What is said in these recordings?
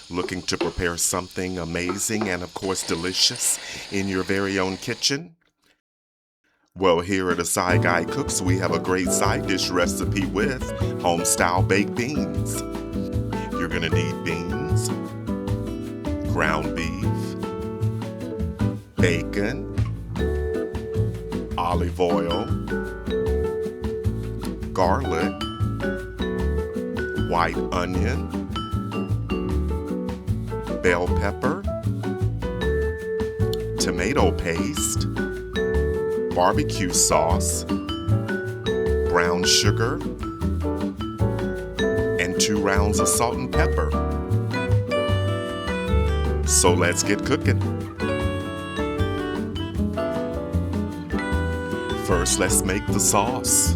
Looking to prepare something amazing and, of course, delicious in your very own kitchen? Well, here at Asai Guy Cooks, we have a great side dish recipe with Homestyle baked beans. You're going to need beans, ground beef, bacon, olive oil, garlic, white onion, bell pepper, tomato paste, barbecue sauce, brown sugar, and 2 rounds of salt and pepper. So let's get cooking. First, let's make the sauce.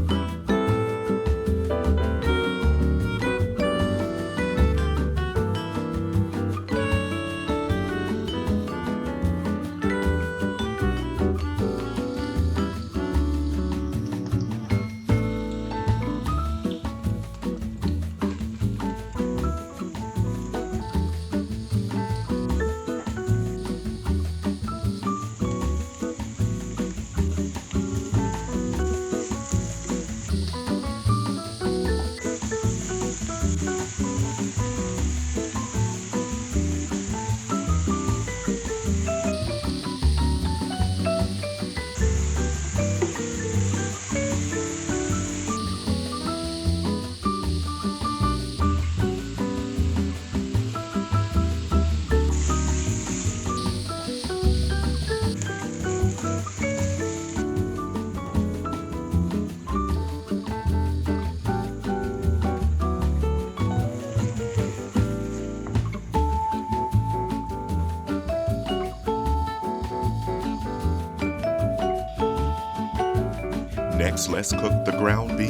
Next, let's cook the ground beef.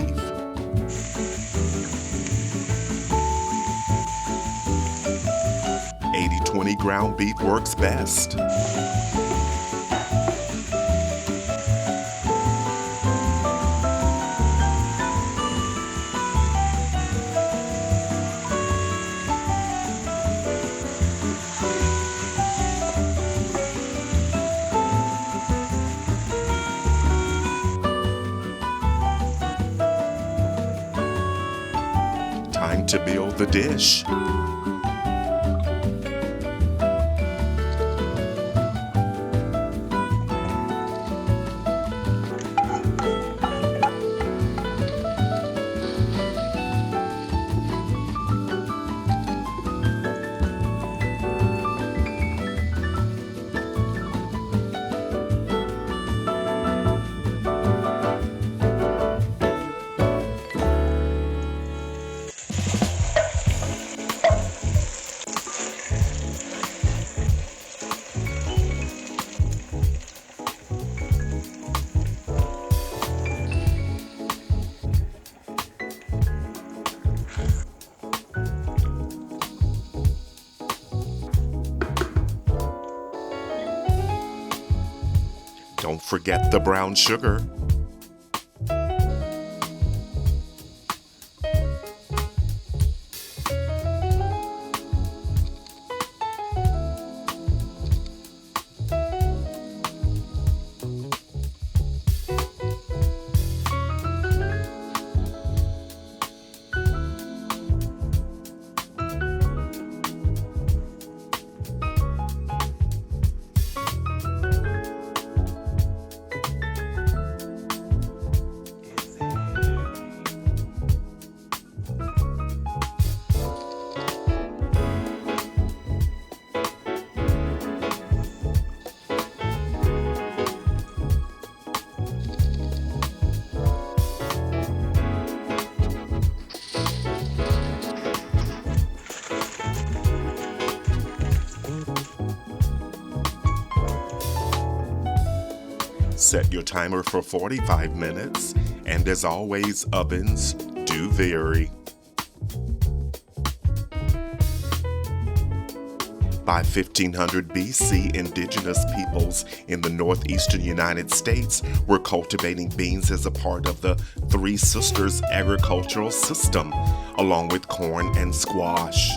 (80-20) ground beef works best. Time to build the dish. Don't forget the brown sugar. Set your timer for 45 minutes, and as always, ovens do vary. By 1500 BC, indigenous peoples in the northeastern United States were cultivating beans as a part of the Three Sisters agricultural system, along with corn and squash.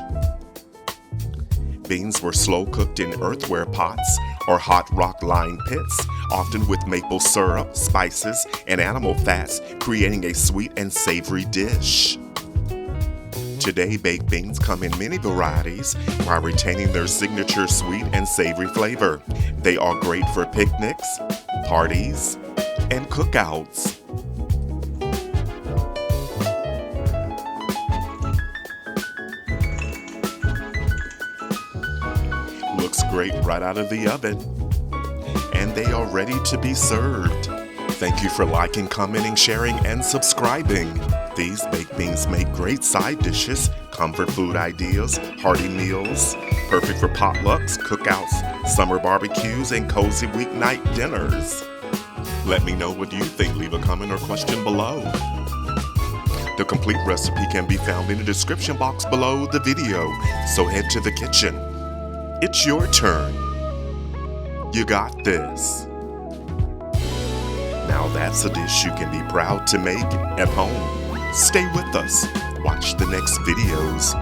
baked beans were slow cooked in earthenware pots or hot rock lined pits, often with maple syrup, spices, and animal fats, creating a sweet and savory dish. Today, baked beans come in many varieties while retaining their signature sweet and savory flavor. They are great for picnics, parties, and cookouts. Looks great right out of the oven. And they are ready to be served. Thank you for liking, commenting, sharing, and subscribing. These baked beans make great side dishes, comfort food ideas, hearty meals, perfect for potlucks, cookouts, summer barbecues, and cozy weeknight dinners. Let me know what you think. Leave a comment or question below. The complete recipe can be found in the description box below the video, so head to the kitchen. It's your turn. You got this. Now that's a dish you can be proud to make at home. Stay with us. Watch the next videos.